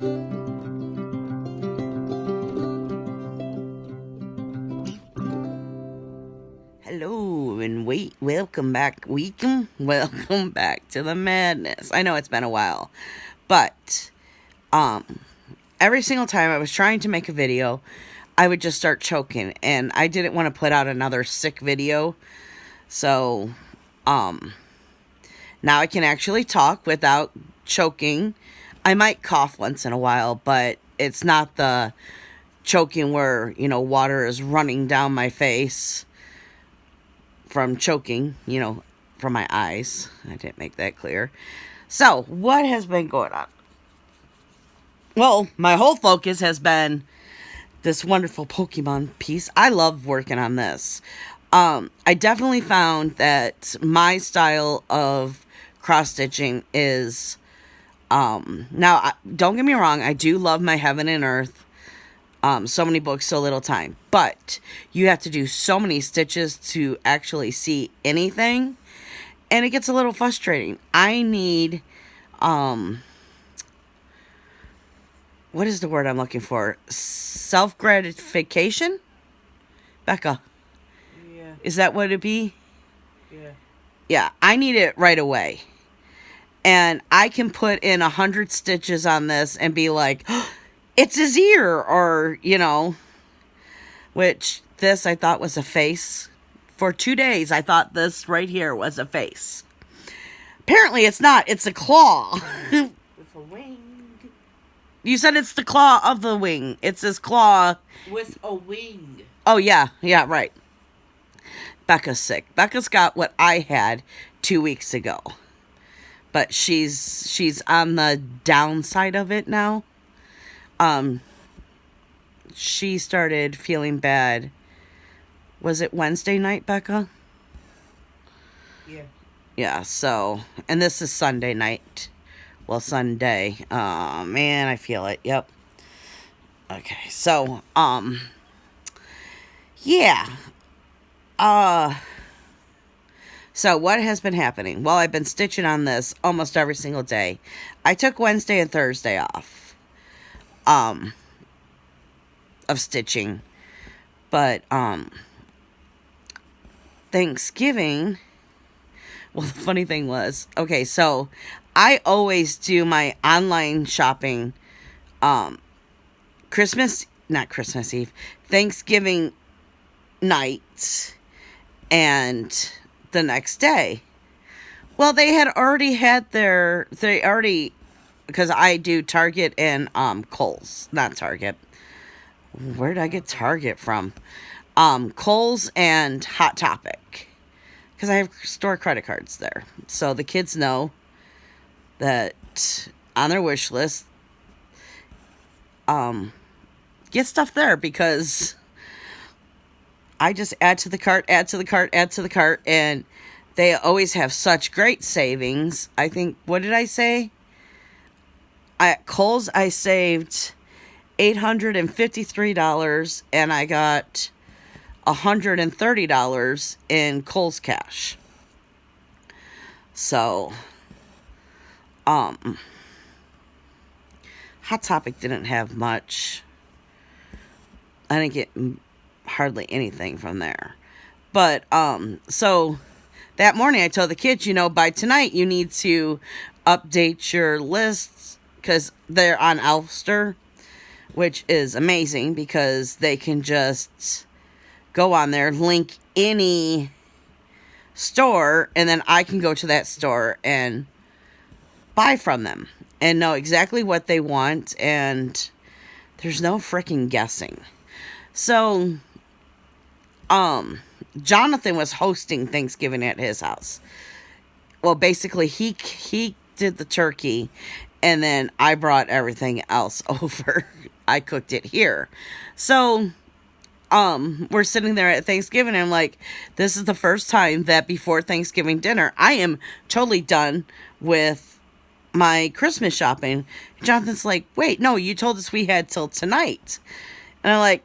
Hello and welcome back, welcome back to the madness. I know it's been a while, but every single time I was trying to make a video, I would just start choking, and I didn't want to put out another sick video. So now I can actually talk without choking. I might cough once in a while, but it's not the choking where, you know, water is running down my face from choking, you know, from my eyes. I didn't make that clear. So, what has been going on? Well, my whole focus has been this wonderful Pokemon piece. I love working on this. I definitely found that my style of cross-stitching is, now, don't get me wrong, I do love my Heaven and Earth. So many books, so little time. But you have to do so many stitches to actually see anything. And it gets a little frustrating. I need, what is the word I'm looking for? Self-gratification? Becca. Yeah. Is that what it'd be? Yeah. Yeah, I need it right away. And I can put in 100 stitches on this and be like, oh, it's his ear, or, you know, which this I thought was a face. For 2 days, I thought this right here was a face. Apparently, it's not. It's a claw. With a wing. You said it's the claw of the wing. It's his claw. With a wing. Oh, yeah. Yeah, right. Becca's sick. Becca's got what I had 2 weeks ago. But she's on the downside of it now. She started feeling bad. Was it Wednesday night, Becca? Yeah. Yeah, so, and this is Sunday night. Well, Sunday. Oh, man, I feel it. Yep. Okay, so, yeah. So what has been happening? Well, I've been stitching on this almost every single day. I took Wednesday and Thursday off. Of stitching, but Thanksgiving, well, the funny thing was, okay, so I always do my online shopping not Christmas Eve, Thanksgiving night and the next day. Well, they already, because I do Target and Kohl's, not Target. Where did I get Target from? Kohl's and Hot Topic, because I have store credit cards there. So the kids know that on their wish list, get stuff there, because I just add to the cart, and they always have such great savings. I think, what did I say? At Kohl's, I saved $853, and I got $130 in Kohl's cash. So, Hot Topic didn't have much. I didn't get hardly anything from there. But, so that morning I told the kids, you know, by tonight you need to update your lists, because they're on Elfster, which is amazing, because they can just go on there, link any store, and then I can go to that store and buy from them and know exactly what they want, and there's no freaking guessing. So, Jonathan was hosting Thanksgiving at his house. Well, basically, he did the turkey, and then I brought everything else over. I cooked it here. So, we're sitting there at Thanksgiving, and I'm like, this is the first time that before Thanksgiving dinner, I am totally done with my Christmas shopping. Jonathan's like, wait, no, you told us we had till tonight. And I'm like,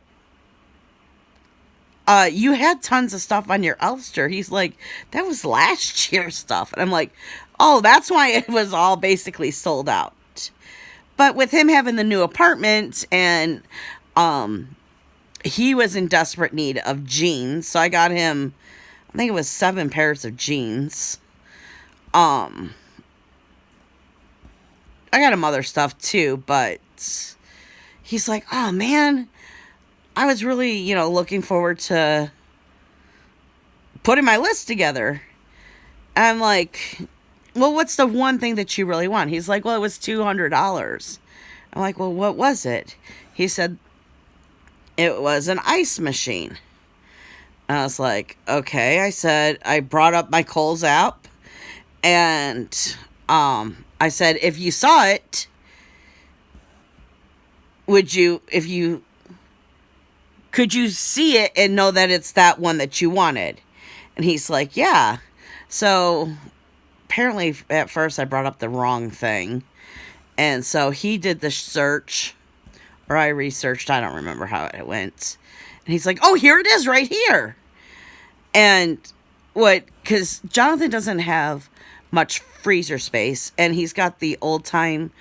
you had tons of stuff on your Elfster. He's like, that was last year's stuff. And I'm like, oh, that's why it was all basically sold out. But with him having the new apartment and he was in desperate need of jeans, so I got him, I think it was 7 pairs of jeans. I got him other stuff too, but he's like, oh man, I was really, looking forward to putting my list together. I'm like, well, what's the one thing that you really want? He's like, well, it was $200. I'm like, well, what was it? He said, it was an ice machine. And I was like, okay. I said, I brought up my Kohl's app, and I said, if you saw it, could you see it and know that it's that one that you wanted? And he's like, yeah. So apparently at first I brought up the wrong thing. And so he did the search, or I researched, I don't remember how it went. And he's like, oh, here it is right here. And because Jonathan doesn't have much freezer space, and he's got the old time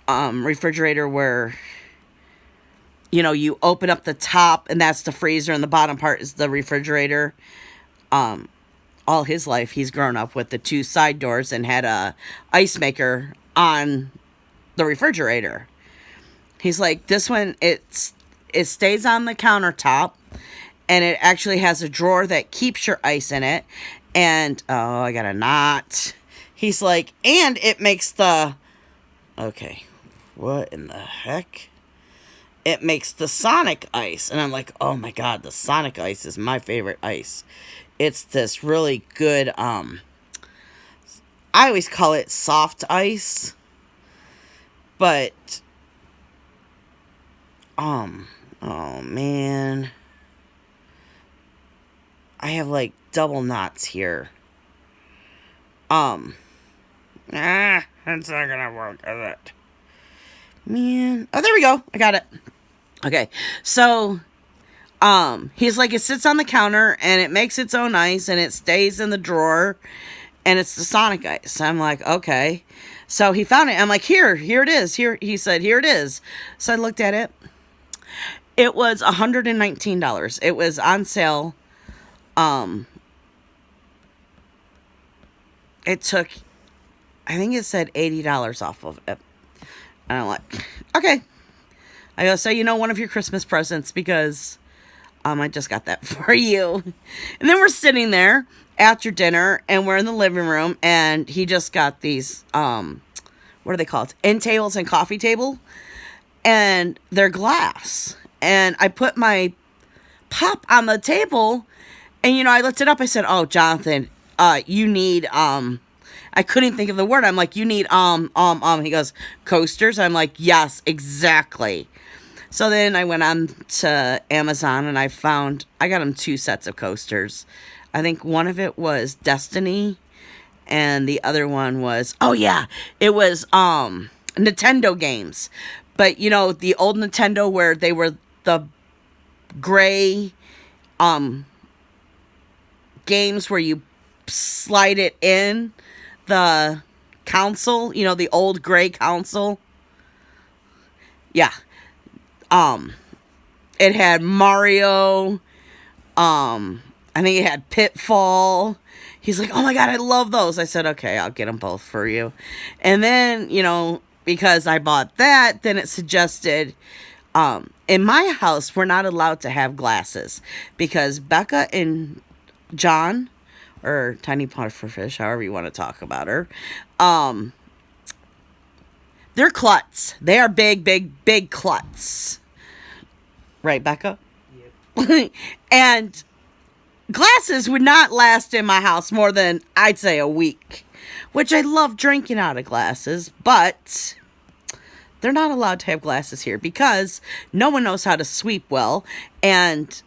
refrigerator where, you open up the top and that's the freezer and the bottom part is the refrigerator. All his life he's grown up with the 2 side doors and had a ice maker on the refrigerator. He's like, this one, it stays on the countertop, and it actually has a drawer that keeps your ice in it. And, oh, I got a knot. He's like, and it makes okay, what in the heck? It makes the Sonic ice. And I'm like, oh my God, the Sonic ice is my favorite ice. It's this really good, I always call it soft ice. But, oh man. I have like double knots here. It's not gonna work, is it? Man. Oh, there we go. I got it. Okay. So, he's like, it sits on the counter and it makes its own ice and it stays in the drawer and it's the Sonic ice. I'm like, okay. So he found it. I'm like, here it is. Here, he said, here it is. So I looked at it. It was $119. It was on sale. It took, I think it said $80 off of it. And I'm like, okay. I go, so one of your Christmas presents, because I just got that for you. And then we're sitting there after dinner and we're in the living room and he just got these, what are they called? End tables and coffee table. And they're glass. And I put my pop on the table and, I looked it up. I said, oh, Jonathan, you need, I couldn't think of the word. I'm like, you need, he goes, coasters. I'm like, yes, exactly. So then I went on to Amazon and I got him 2 sets of coasters. I think one of it was Destiny and the other one was, oh yeah, it was, Nintendo games. But the old Nintendo where they were the gray, games where you slide it in the console, the old gray console. Yeah. It had Mario. I think it had Pitfall. He's like, oh my God, I love those. I said, okay, I'll get them both for you. And then, because I bought that, then it suggested, in my house, we're not allowed to have glasses because Becca and John, or Tiny Pufferfish, however you want to talk about her, they're klutz. They are big, big, big klutz. Right, Becca? Yep. And glasses would not last in my house more than, I'd say, a week. Which I love drinking out of glasses, but they're not allowed to have glasses here because no one knows how to sweep well. And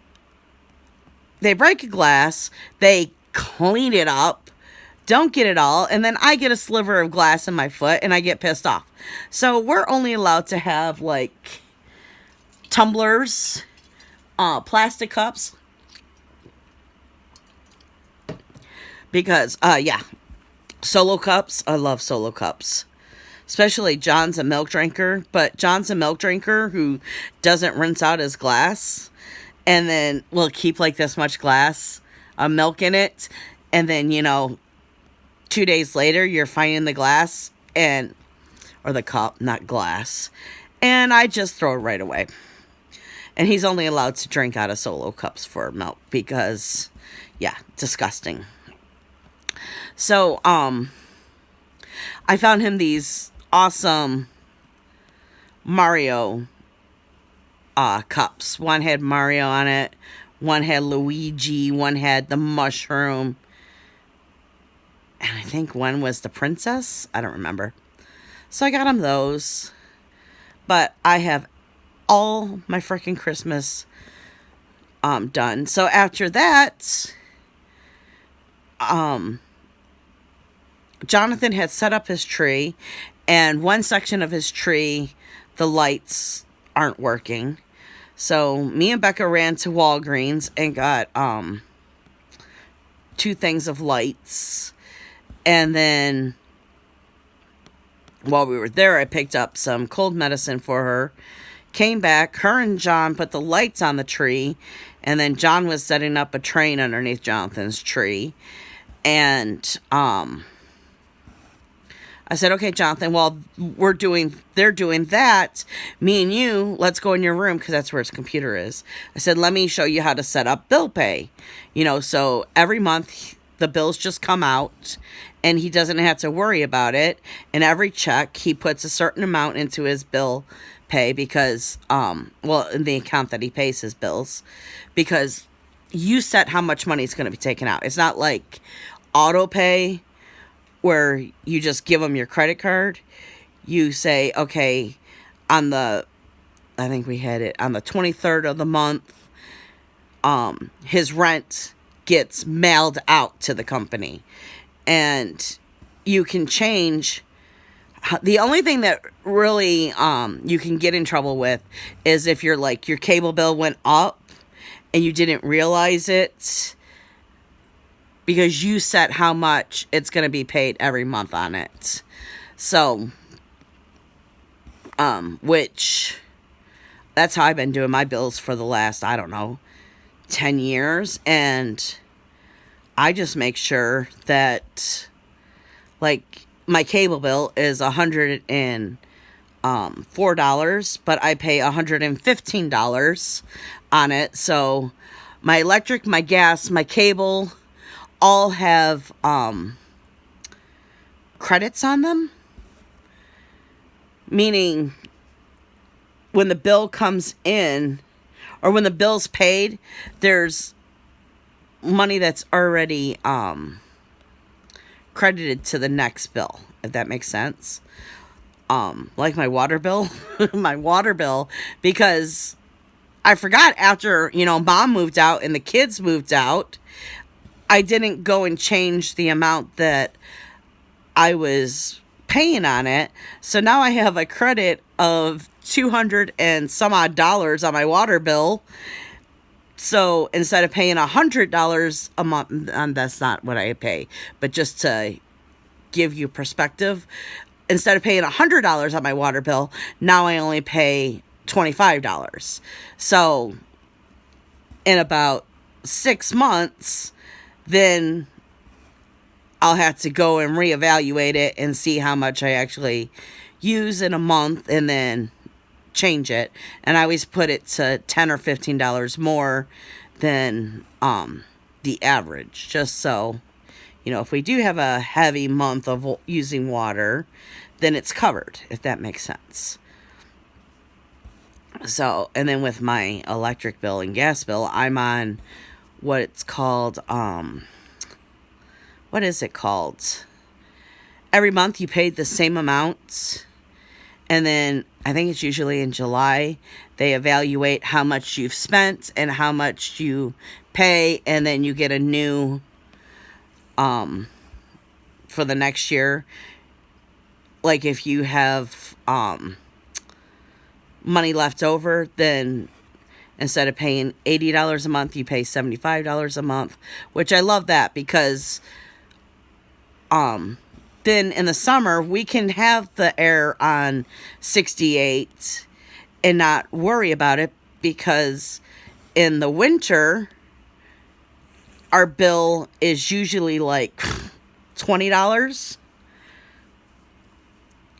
they break a glass, they clean it up, don't get it all, and then I get a sliver of glass in my foot and I get pissed off. So we're only allowed to have like tumblers, plastic cups, because yeah, Solo cups. I love Solo cups. especially John's a milk drinker, but John's a milk drinker who doesn't rinse out his glass and then will keep like this much glass of milk in it. And then, 2 days later, you're finding the glass or the cup, not glass. And I just throw it right away. And he's only allowed to drink out of solo cups for milk because, yeah, disgusting. So, I found him these awesome Mario cups. One had Mario on it, one had Luigi, one had the mushroom, and I think one was the princess. I don't remember. So I got him those. But I have all my freaking Christmas done. So after that, Jonathan had set up his tree, and one section of his tree, the lights aren't working. So me and Becca ran to Walgreens and got 2 things of lights. And then while we were there, I picked up some cold medicine for her. Came back, her and John put the lights on the tree, and then John was setting up a train underneath Jonathan's tree. And I said, okay, Jonathan, while they're doing that, me and you, let's go in your room, because that's where his computer is. I said, let me show you how to set up bill pay. So every month, the bills just come out, and he doesn't have to worry about it. And every check, he puts a certain amount into his bill pay because, in the account that he pays his bills, because you set how much money is going to be taken out. It's not like auto pay, where you just give them your credit card. You say, okay, I think we had it on the 23rd of the month, his rent gets mailed out to the company. And you can change. The only thing that really you can get in trouble with is if your cable bill went up and you didn't realize it, because you set how much it's going to be paid every month on it. So, which, that's how I've been doing my bills for the last, 10 years. And I just make sure that, my cable bill is $104, but I pay $115 on it. So, my electric, my gas, my cable all have credits on them, meaning when the bill comes in or when the bill's paid, there's money that's already credited to the next bill, if that makes sense. Like my water bill, because I forgot after, mom moved out and the kids moved out, I didn't go and change the amount that I was paying on it. So now I have a credit of $200 and some odd on my water bill. So instead of paying $100 a month, and that's not what I pay, but just to give you perspective, instead of paying $100 on my water bill, now I only pay $25. So in about 6 months, then I'll have to go and reevaluate it and see how much I actually use in a month and then change it. And I always put it to $10 or $15 more than the average, just so, if we do have a heavy month of using water, then it's covered, if that makes sense. So, and then with my electric bill and gas bill, I'm on what it's called, what is it called? Every month you paid the same amount, and then I think it's usually in July, they evaluate how much you've spent and how much you pay, and then you get a new, for the next year. Like if you have, money left over, then instead of paying $80 a month, you pay $75 a month, which I love that because then in the summer, we can have the air on 68 and not worry about it, because in the winter, our bill is usually like $20.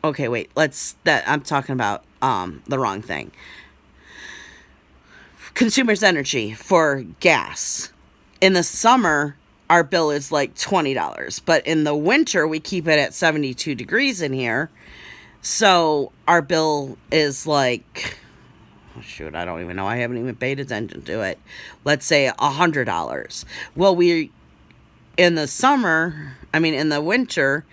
Okay, wait, I'm talking about the wrong thing. Consumers Energy for gas. In the summer, our bill is like $20, but in the winter, we keep it at 72 degrees in here. So our bill is like, oh shoot, I don't even know. I haven't even paid attention to it. Let's say $100. Well, in the winter,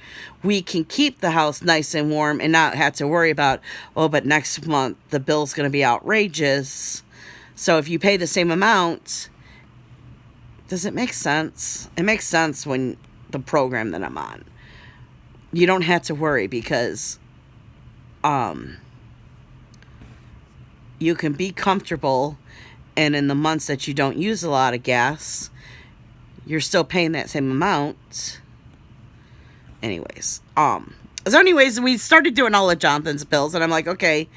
we can keep the house nice and warm and not have to worry about, oh, but next month the bill's going to be outrageous. So if you pay the same amount, does it make sense? It makes sense when the program that I'm on. You don't have to worry, because you can be comfortable, and in the months that you don't use a lot of gas, you're still paying that same amount. Anyways, we started doing all of Jonathan's bills, and I'm like, okay,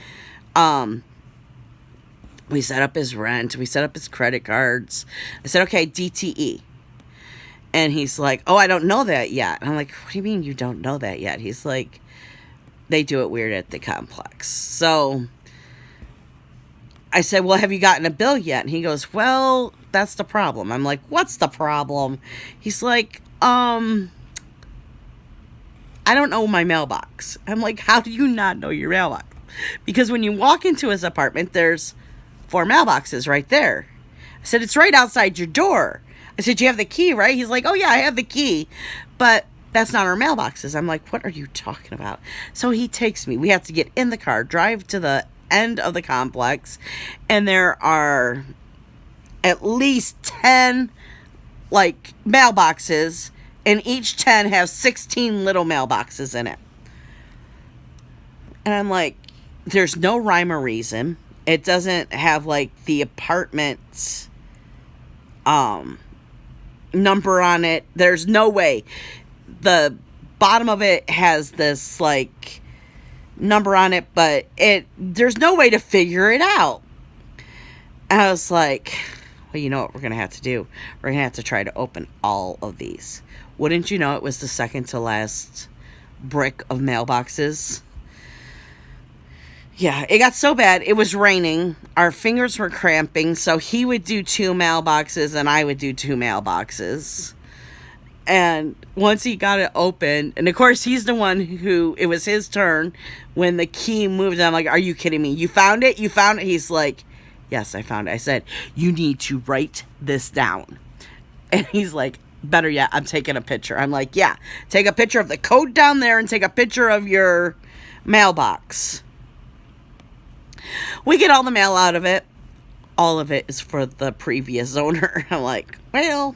we set up his rent, we set up his credit cards. I said, okay, DTE. And he's like, oh, I don't know that yet. And I'm like, what do you mean you don't know that yet? He's like, they do it weird at the complex. So I said, well, have you gotten a bill yet? And he goes, well, that's the problem. I'm like, what's the problem? He's like, I don't know my mailbox. I'm like, how do you not know your mailbox? Because when you walk into his apartment, there's 4 mailboxes right there. I said, it's right outside your door. I said, you have the key, right? He's like, oh yeah, I have the key, but that's not our mailboxes. I'm like, what are you talking about? So he takes me. We have to get in the car, drive to the end of the complex, and there are at least 10 like mailboxes, and each 10 have 16 little mailboxes in it. And I'm like, there's no rhyme or reason. It doesn't have like the apartment number on it. There's no way. The bottom of it has this like number on it, but there's no way to figure it out. And I was like, well, you know what we're going to have to do? We're going to have to try to open all of these. Wouldn't you know, it was the second to last brick of mailboxes. Yeah, it got so bad. It was raining. Our fingers were cramping. So he would do 2 mailboxes and I would do 2 mailboxes. And once he got it open, and of course he's the one who, it was his turn when the key moved. I'm like, are you kidding me? You found it? You found it? He's like, yes, I found it. I said, you need to write this down. And he's like, better yet, I'm taking a picture. I'm like, yeah, take a picture of the code down there and take a picture of your mailbox. We get all the mail out of it. All of it is for the previous owner. I'm like, well,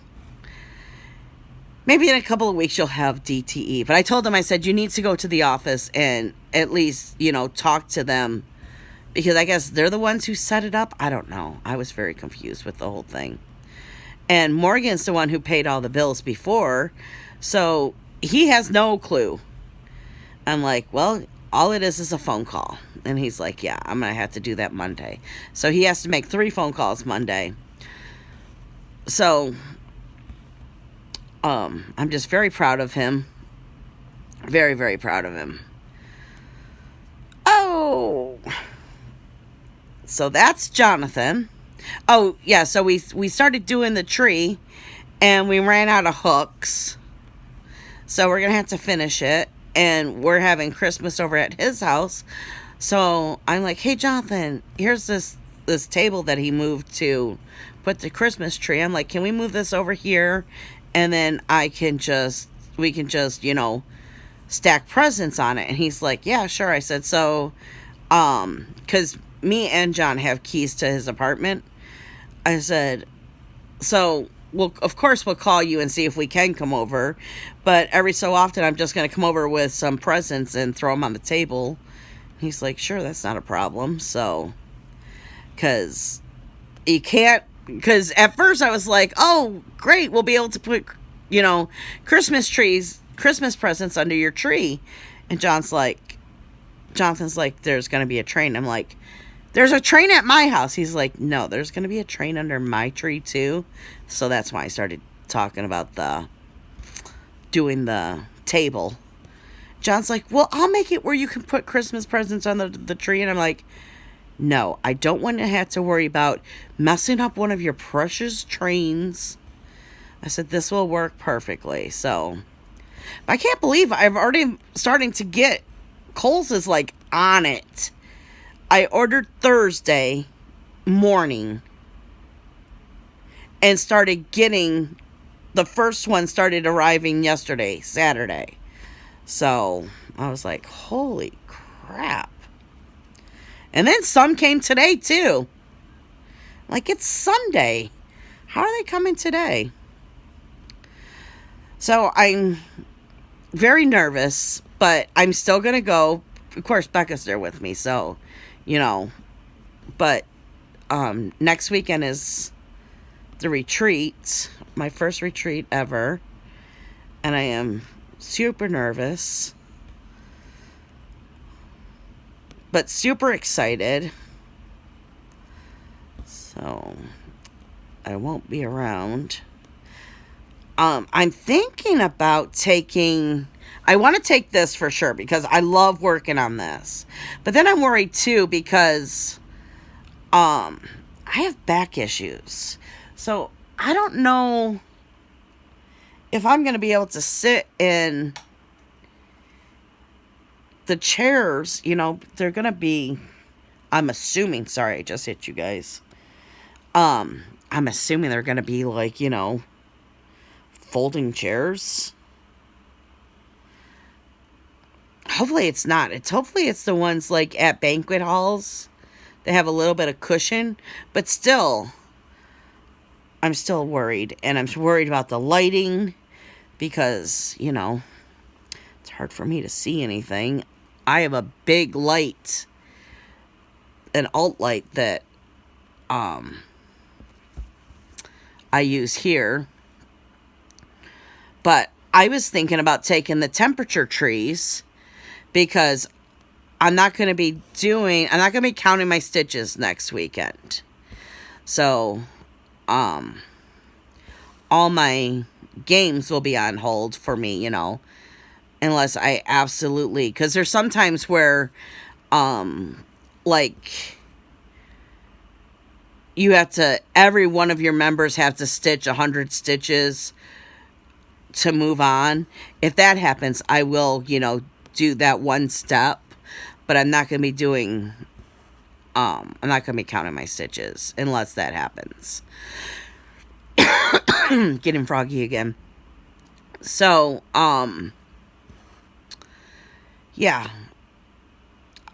maybe in a couple of weeks you'll have DTE. But I told him, I said, you need to go to the office and at least, talk to them. Because I guess they're the ones who set it up. I don't know. I was very confused with the whole thing. And Morgan's the one who paid all the bills before. So he has no clue. I'm like, well, all it is a phone call. And he's like, yeah, I'm going to have to do that Monday. So he has to make 3 phone calls Monday. So, I'm just very proud of him. Very, very proud of him. Oh, so that's Jonathan. Oh, yeah, so we started doing the tree, and we ran out of hooks. So we're going to have to finish it. And we're having Christmas over at his house. So I'm like, hey, Jonathan, here's this table that he moved to put the Christmas tree. I'm like, can we move this over here? And then we can just, stack presents on it. And he's like, yeah, sure. I said, so, because me and John have keys to his apartment. I said, so, well, of course we'll call you and see if we can come over. But every so often I'm just going to come over with some presents and throw them on the table. He's like, sure, that's not a problem. So, because at first I was like, oh, great, we'll be able to put, Christmas trees Christmas presents under your tree. And Jonathan's like, there's going to be a train. I'm like, there's a train at my house. He's like, no, there's going to be a train under my tree too. So that's why I started talking about doing the table. John's like, well, I'll make it where you can put Christmas presents on the tree. And I'm like, no, I don't want to have to worry about messing up one of your precious trains. I said, this will work perfectly. So, but I can't believe I've already starting to get, Kohl's is like on it. I ordered Thursday morning and started getting, the first one started arriving yesterday, Saturday. So I was like, holy crap. And then some came today too. Like, it's Sunday. How are they coming today? So I'm very nervous, but I'm still going to go. Of course, Becca's there with me, so, you know. But next weekend is the retreat, my first retreat ever. And I am super nervous, but super excited. So I won't be around. I'm thinking about taking, I want to take this for sure because I love working on this. But then I'm worried too because I have back issues. So I don't know if I'm going to be able to sit in the chairs. You know, they're going to be, I'm assuming, sorry, I just hit you guys. I'm assuming they're going to be like, you know, folding chairs. Hopefully it's not. Hopefully it's the ones like at banquet halls. They have a little bit of cushion, but still, I'm still worried. And I'm worried about the lighting because, you know, it's hard for me to see anything. I have a big light, an alt light that I use here. But I was thinking about taking the temperature trees because I'm not going to be counting my stitches next weekend. So, all my games will be on hold for me, you know, unless I absolutely, because there's sometimes where, like, you have to, every one of your members have to stitch 100 stitches to move on. If that happens, I will, you know, do that one step, but I'm not going to be doing, I'm not going to be counting my stitches unless that happens. Getting froggy again. So, yeah,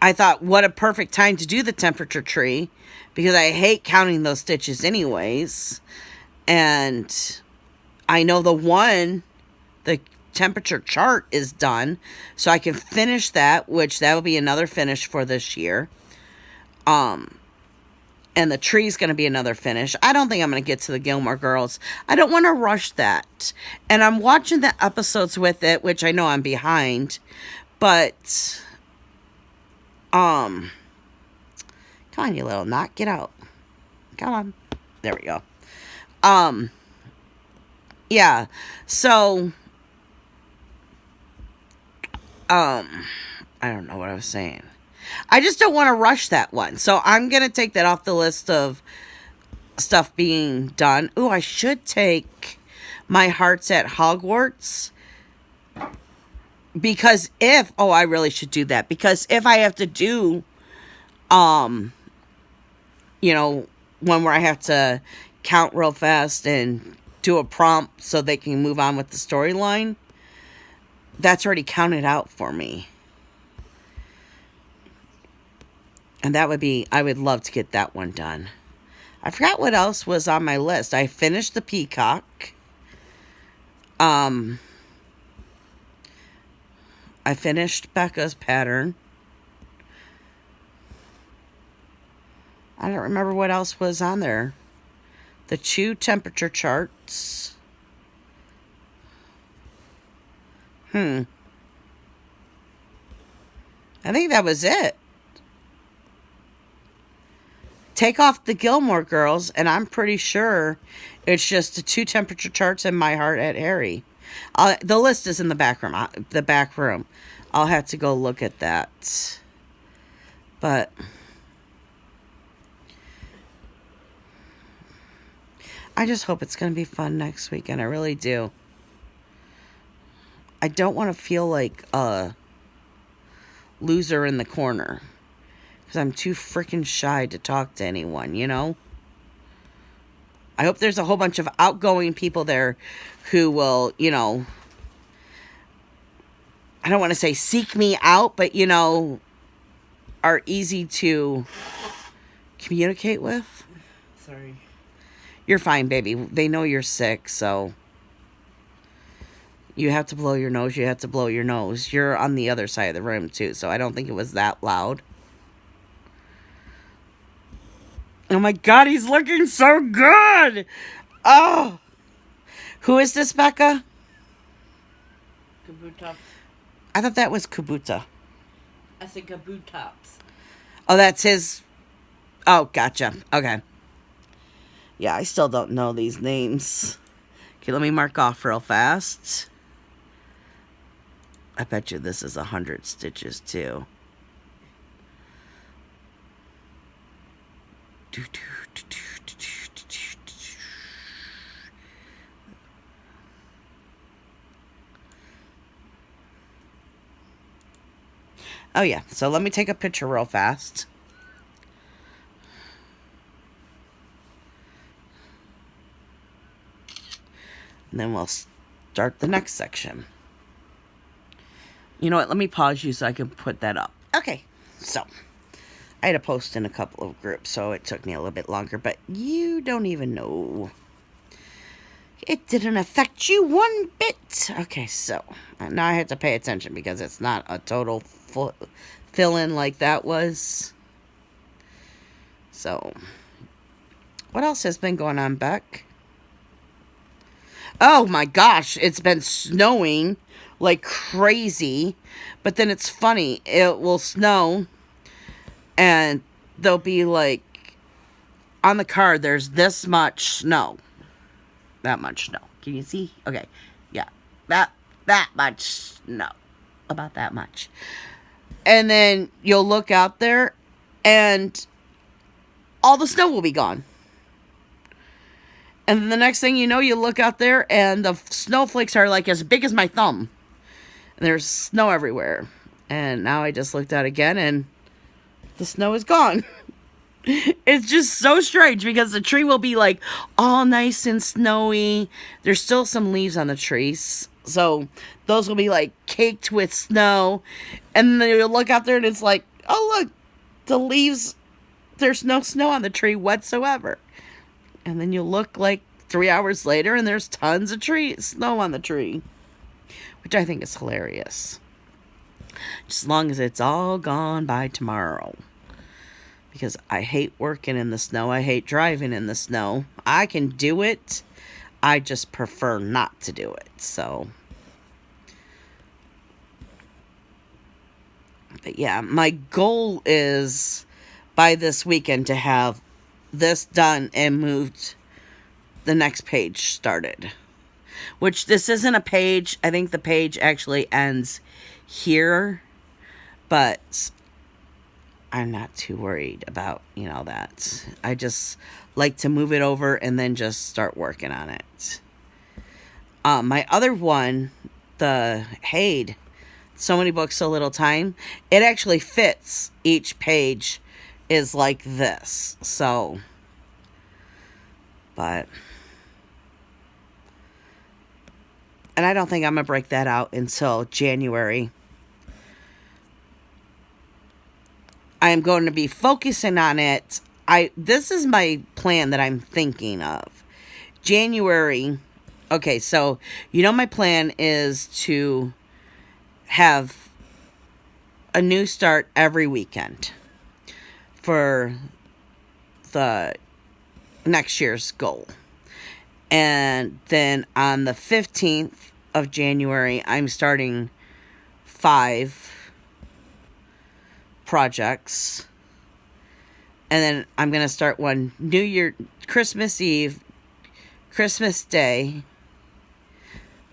I thought what a perfect time to do the temperature tree because I hate counting those stitches anyways. And I know the temperature chart is done, so I can finish that, which that will be another finish for this year. And the tree's going to be another finish. I don't think I'm going to get to the Gilmore Girls. I don't want to rush that. And I'm watching the episodes with it, which I know I'm behind. But, come on, you little knot. Get out. Come on. There we go. Yeah. So, I don't know what I was saying. I just don't want to rush that one. So I'm going to take that off the list of stuff being done. Ooh, I should take my Hearts at Hogwarts. Because I really should do that. Because if I have to do, you know, one where I have to count real fast and do a prompt so they can move on with the storyline, that's already counted out for me. And that would be, I would love to get that one done. I forgot what else was on my list. I finished the peacock. I finished Becca's pattern. I don't remember what else was on there. The 2 temperature charts. I think that was it. Take off the Gilmore Girls, and I'm pretty sure it's just the 2 temperature charts and My Heart at Harry. The list is in the back room. I'll have to go look at that. But I just hope it's going to be fun next weekend. I really do. I don't want to feel like a loser in the corner. Because I'm too freaking shy to talk to anyone, you know? I hope there's a whole bunch of outgoing people there who will, you know, I don't want to say seek me out, but, you know, are easy to communicate with. Sorry. You're fine, baby. They know you're sick, so you have to blow your nose. You have to blow your nose. You're on the other side of the room, too, so I don't think it was that loud. Oh my God, he's looking so good. Oh. Who is this, Becca? Kabutops. I thought that was Kubuta. I said Kabutops. Oh, that's his. Oh, gotcha. Okay. Yeah, I still don't know these names. Okay, let me mark off real fast. I bet you this is 100 stitches, too. Oh, yeah. So let me take a picture real fast. And then we'll start the next section. You know what? Let me pause you so I can put that up. Okay. So, I had to post in a couple of groups, so it took me a little bit longer. But you don't even know. It didn't affect you one bit. Okay, so now I have to pay attention because it's not a total fill-in like that was. So, what else has been going on, Beck? Oh my gosh, it's been snowing like crazy. But then it's funny. It will snow and there'll be like, on the card, there's this much snow. That much snow. Can you see? Okay. Yeah. That much snow. About that much. And then you'll look out there and all the snow will be gone. And then the next thing you know, you look out there and the snowflakes are like as big as my thumb. And there's snow everywhere. And now I just looked out again and the snow is gone. It's just so strange because the tree will be like all nice and snowy. There's still some leaves on the trees. So those will be like caked with snow. And then you'll look out there and it's like, oh look, the leaves, there's no snow on the tree whatsoever. And then you look like 3 hours later and there's tons of snow on the tree. Which I think is hilarious. Just as long as it's all gone by tomorrow. Because I hate working in the snow. I hate driving in the snow. I can do it. I just prefer not to do it. So. But yeah, my goal is by this weekend to have this done and moved, the next page started. Which this isn't a page. I think the page actually ends here. But I'm not too worried about, you know, that. I just like to move it over and then just start working on it. My other one, the Haid, So Many Books, So Little Time, it actually fits. Each page is like this. So, but, and I don't think I'm going to break that out until January. I'm going to be focusing on it. This is my plan that I'm thinking of. January. Okay, so you know my plan is to have a new start every weekend for the next year's goal. And then on the 15th of January, I'm starting 5 projects. And then I'm going to start one New Year, Christmas Eve, Christmas Day.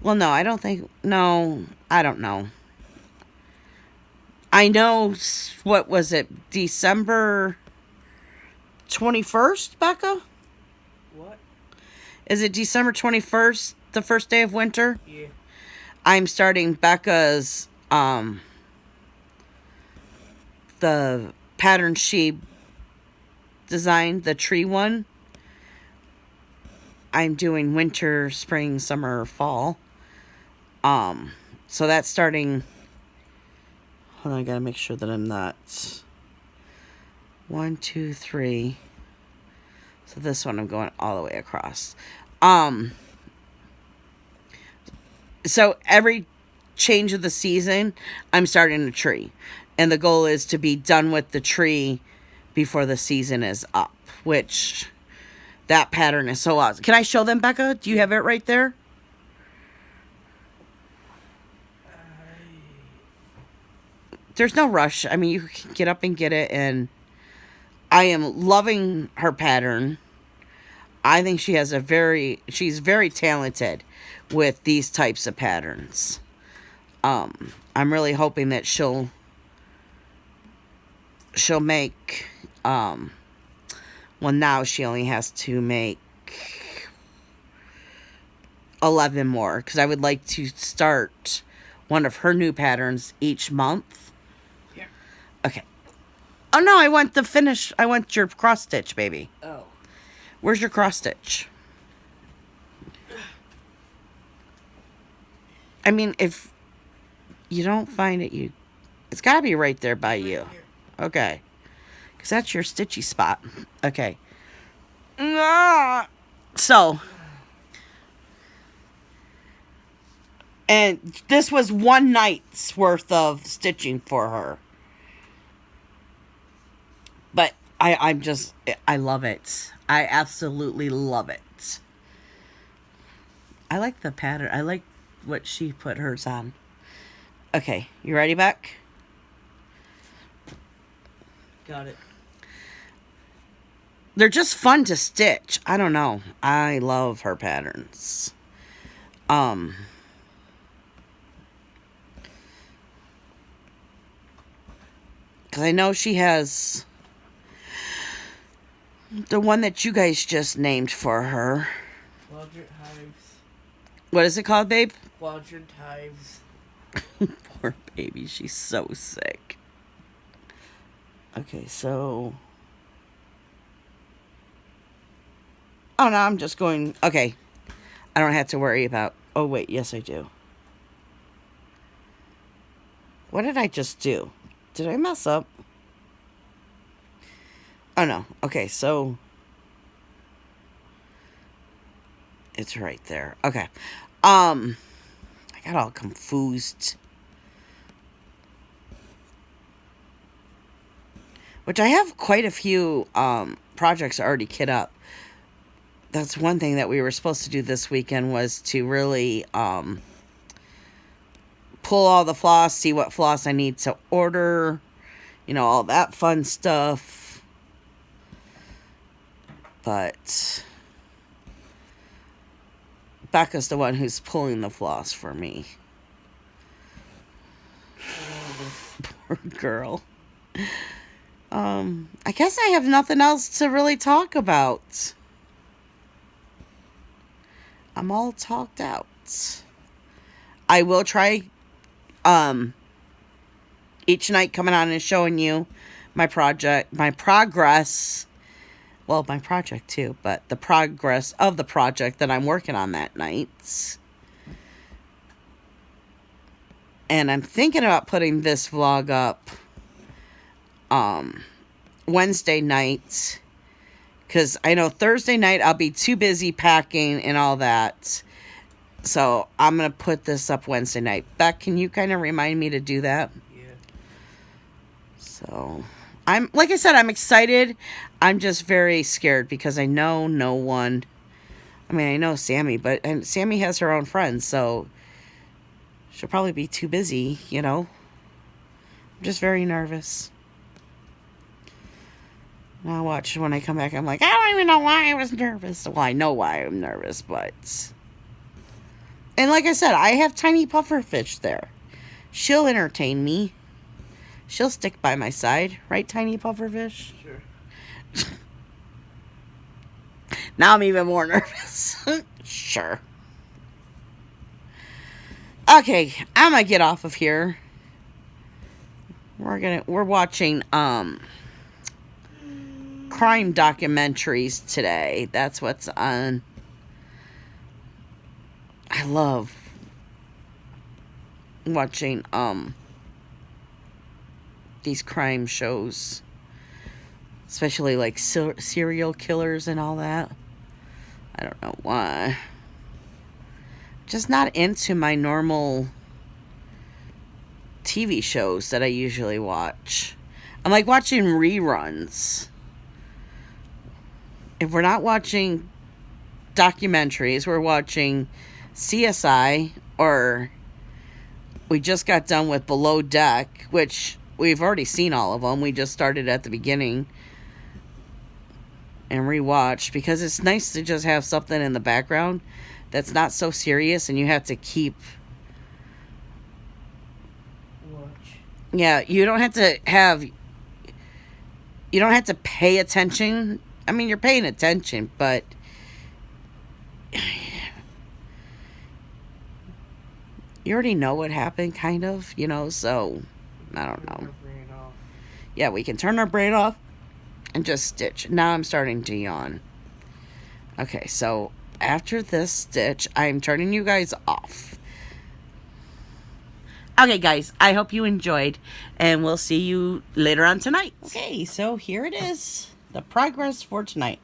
Well, no, I don't think, no, I don't know. I know, what was it, December 21st, Becca? What? Is it December 21st, the first day of winter? Yeah. I'm starting Becca's, the pattern she designed, the tree one. I'm doing winter, spring, summer, fall. So that's starting. Hold on, I gotta make sure that I'm not. 1, 2, 3. So this one I'm going all the way across. So every change of the season, I'm starting a tree. And the goal is to be done with the tree before the season is up, which that pattern is so awesome. Can I show them, Becca? Do you have it right there? There's no rush. I mean, you can get up and get it, and I am loving her pattern. I think she's very talented with these types of patterns. I'm really hoping that she'll make, well, now she only has to make 11 more, because I would like to start one of her new patterns each month. Yeah. Okay. Oh no, I want your cross stitch, baby. Oh. Where's your cross stitch? I mean, if you don't find it, it's gotta be right there by you. Okay. Because that's your stitchy spot. Okay. So. And this was one night's worth of stitching for her. But I love it. I absolutely love it. I like the pattern. I like what she put hers on. Okay, you ready, Beck? Got it. They're just fun to stitch. I don't know. I love her patterns. Because I know she has the one that you guys just named for her. Quadrant hives. What is it called, babe? Quadrant hives. Poor baby, she's so sick. Okay, so. Oh, no, I'm just going. Okay. I don't have to worry about. Oh, wait, yes, I do. What did I just do? Did I mess up? Oh, no. Okay, so. It's right there. Okay. I got all confused. Which I have quite a few projects already kit up. That's one thing that we were supposed to do this weekend, was to really pull all the floss, see what floss I need to order, you know, all that fun stuff. But Becca's the one who's pulling the floss for me. Poor girl. I guess I have nothing else to really talk about. I'm all talked out. I will try each night coming on and showing you my progress. Well, my project too, but the progress of the project that I'm working on that night. And I'm thinking about putting this vlog up Wednesday night, because I know Thursday night I'll be too busy packing and all that. So I'm going to put this up Wednesday night. Beck, can you kind of remind me to do that? Yeah. So like I said, I'm excited. I'm just very scared because I know no one. I mean, I know Sammy, but Sammy has her own friends, so She'll probably be too busy, you know. I'm just very nervous. Now watch, when I come back, I'm like, I don't even know why I was nervous. Well, I know why I'm nervous, but... And like I said, I have tiny pufferfish there. She'll entertain me. She'll stick by my side. Right, tiny pufferfish? Sure. Now I'm even more nervous. Sure. Okay, I'm gonna get off of here. We're watching crime documentaries today. That's what's on. I love watching these crime shows, especially like serial killers and all that. I don't know why. Just not into my normal TV shows that I usually watch. I'm like watching reruns. If we're not watching documentaries, we're watching CSI, or we just got done with Below Deck, which we've already seen all of them. We just started at the beginning and rewatched, because it's nice to just have something in the background that's not so serious and you have to keep... Watch. Yeah, you don't have to pay attention. I mean, you're paying attention, but you already know what happened, kind of, you know, so I don't know. Yeah, we can turn our brain off and just stitch. Now I'm starting to yawn. Okay, so after this stitch, I'm turning you guys off. Okay, guys, I hope you enjoyed, and we'll see you later on tonight. Okay, so here it is, the progress for tonight.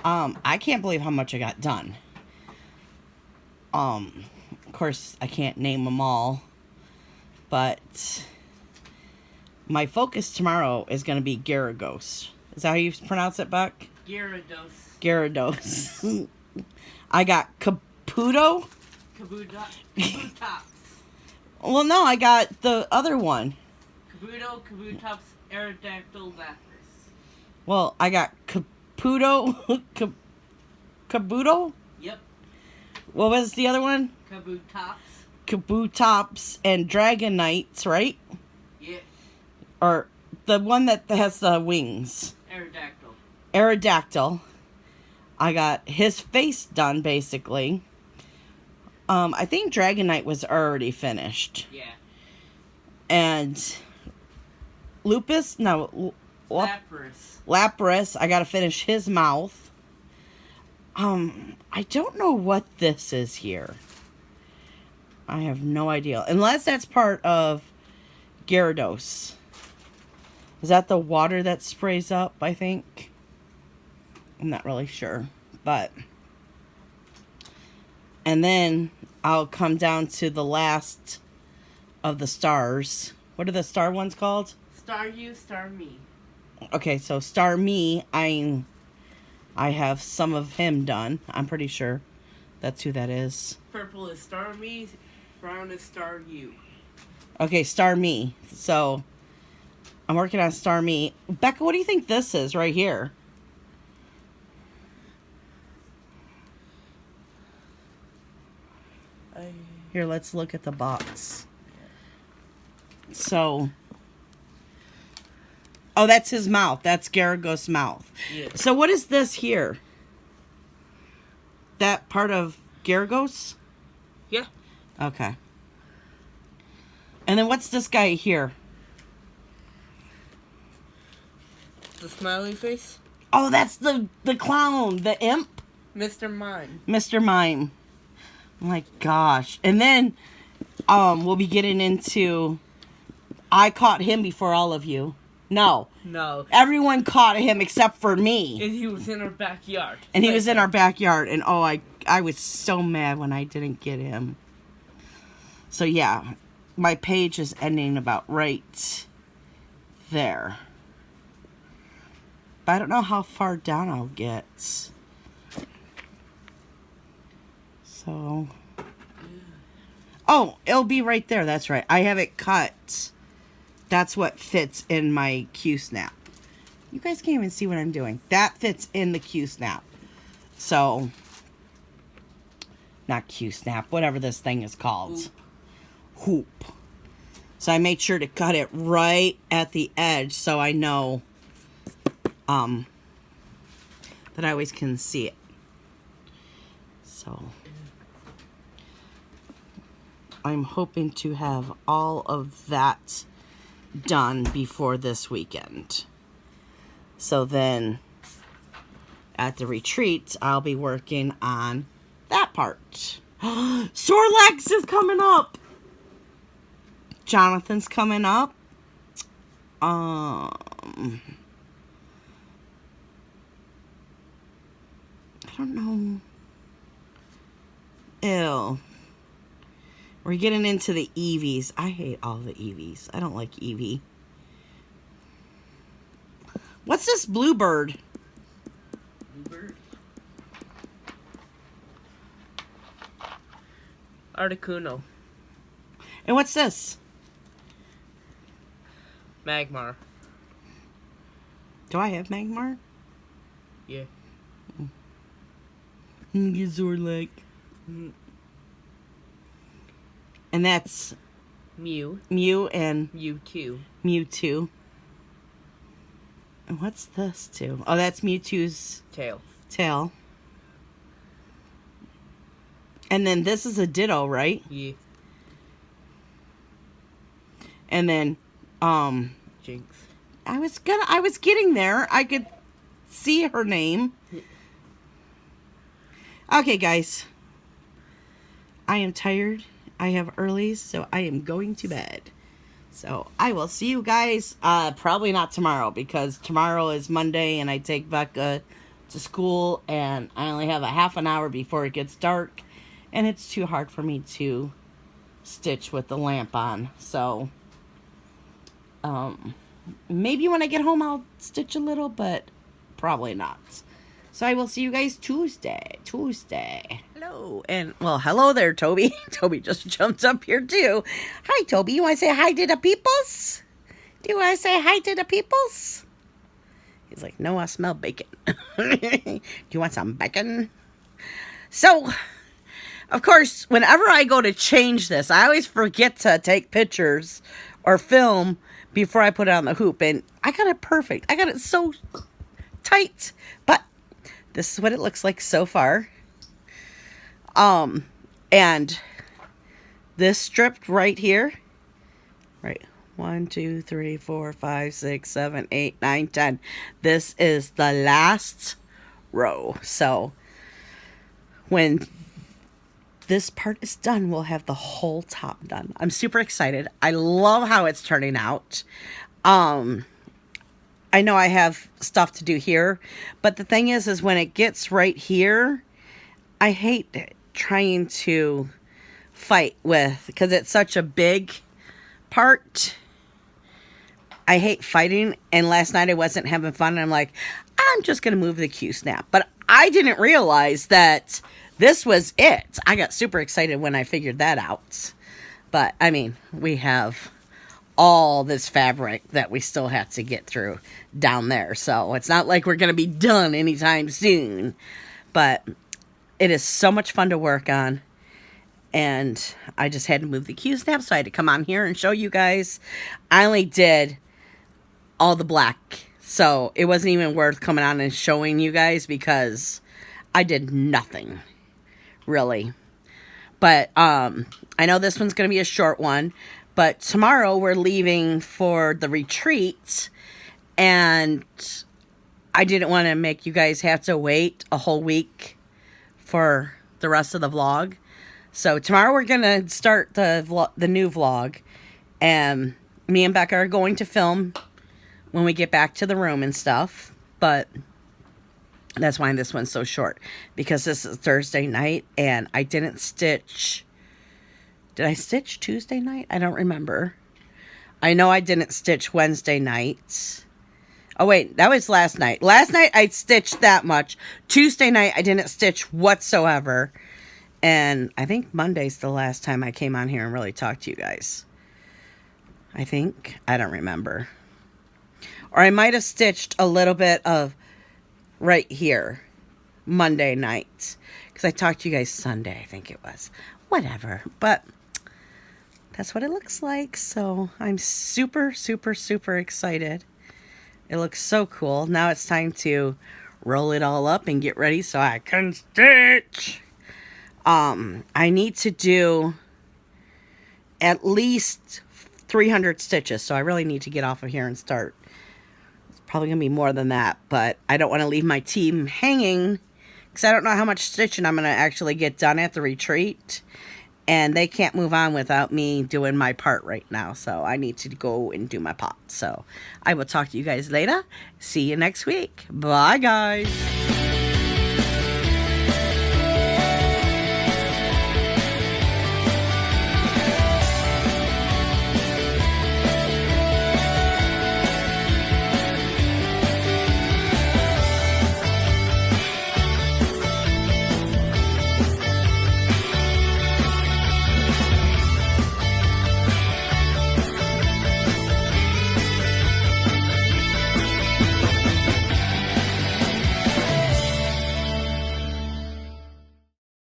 I can't believe how much I got done. Of course, I can't name them all, but my focus tomorrow is going to be Gyarados. Is that how you pronounce it, Buck? Gyarados. Gyarados. I got Caputo. Kabutops. Well, no, I got the other one. Kabutops, Aerodactyl, Lapras. Well, I got Caputo. Kabuto? Yep. What was the other one? Kabutops and Dragonites, right? Yeah. Or the one that has the wings. Aerodactyl. I got his face done, basically. I think Dragonite was already finished. Yeah. And Lapras. Lapras, I gotta finish his mouth. I don't know what this is here. I have no idea. Unless that's part of Gyarados. Is that the water that sprays up, I think? I'm not really sure. But... And then I'll come down to the last of the stars. What are the star ones called? Star You, Star Me. Okay, so Star Me, I have some of him done. I'm pretty sure that's who that is. Purple is Star Me, brown is Star You. Okay, Star Me. So, I'm working on Star Me. Becca, what do you think this is right here? Here, let's look at the box. So... Oh, that's his mouth. That's Gyarados' mouth. Yeah. So what is this here? That part of Gyarados? Yeah. Okay. And then what's this guy here? The smiley face? Oh, that's the clown, the imp? Mr. Mime. Mr. Mime. Oh my gosh. And then we'll be getting into... I caught him before all of you. No. Everyone caught him except for me. And he was in our backyard. And he was in our backyard. And oh, I was so mad when I didn't get him. So yeah, my page is ending about right there. But I don't know how far down I'll get. So. Oh, it'll be right there. That's right. I have it cut. That's what fits in my Q-snap. You guys can't even see what I'm doing. That fits in the Q-snap. So, not Q-snap, whatever this thing is called. Hoop. So I made sure to cut it right at the edge so I know that I always can see it. So I'm hoping to have all of that done before this weekend. So then at the retreat, I'll be working on that part. Sore Legs is coming up. Jonathan's coming up. I don't know. Ew. We're getting into the Eevees. I hate all the Eevees. I don't like Eevee. What's this bluebird? Bluebird? Articuno. And what's this? Magmar. Do I have Magmar? Yeah. Zorlek. And that's Mew. Mew and Mewtwo. Mewtwo. And what's this too? Oh, that's Mewtwo's tail. And then this is a Ditto, right? Yeah. And then Jinx. I was getting there. I could see her name. Okay, guys. I am tired. I have early, so I am going to bed. So I will see you guys probably not tomorrow, because tomorrow is Monday and I take Becca to school and I only have a half an hour before it gets dark, and it's too hard for me to stitch with the lamp on. So maybe when I get home I'll stitch a little, but probably not. So I will see you guys Tuesday. Hello. And, well, hello there, Toby. Toby just jumped up here, too. Hi, Toby. You want to say hi to the peoples? Do you want to say hi to the peoples? He's like, no, I smell bacon. Do you want some bacon? So, of course, whenever I go to change this, I always forget to take pictures or film before I put it on the hoop. And I got it perfect. I got it so tight. But this is what it looks like so far. And this strip right here, right, 1, 2, 3, 4, 5, 6, 7, 8, 9, 10. This is the last row. So when this part is done, we'll have the whole top done. I'm super excited. I love how it's turning out. I know I have stuff to do here, but the thing is when it gets right here, I hate trying to fight with, because it's such a big part. I hate fighting, and last night I wasn't having fun, and I'm like, I'm just going to move the Q-snap. But I didn't realize that this was it. I got super excited when I figured that out. But, I mean, we have all this fabric that we still have to get through down there. So it's not like we're going to be done anytime soon. But it is so much fun to work on. And I just had to move the Q-snap, so I had to come on here and show you guys. I only did all the black, so it wasn't even worth coming on and showing you guys, because I did nothing, really. But I know this one's going to be a short one. But tomorrow we're leaving for the retreat, and I didn't want to make you guys have to wait a whole week for the rest of the vlog. So tomorrow we're going to start the new vlog, and me and Becca are going to film when we get back to the room and stuff. But that's why this one's so short, because this is Thursday night and I didn't stitch. Did I stitch Tuesday night? I don't remember. I know I didn't stitch Wednesday night. Oh, wait. That was last night. Last night I stitched that much. Tuesday night I didn't stitch whatsoever. And I think Monday's the last time I came on here and really talked to you guys. I think. I don't remember. Or I might have stitched a little bit of right here Monday night. Because I talked to you guys Sunday, I think it was. Whatever. But that's what it looks like. So I'm super, super, super excited. It looks so cool. Now it's time to roll it all up and get ready so I can stitch. I need to do at least 300 stitches. So I really need to get off of here and start. It's probably going to be more than that. But I don't want to leave my team hanging. Because I don't know how much stitching I'm going to actually get done at the retreat. And they can't move on without me doing my part right now. So I need to go and do my pot. So I will talk to you guys later. See you next week. Bye, guys.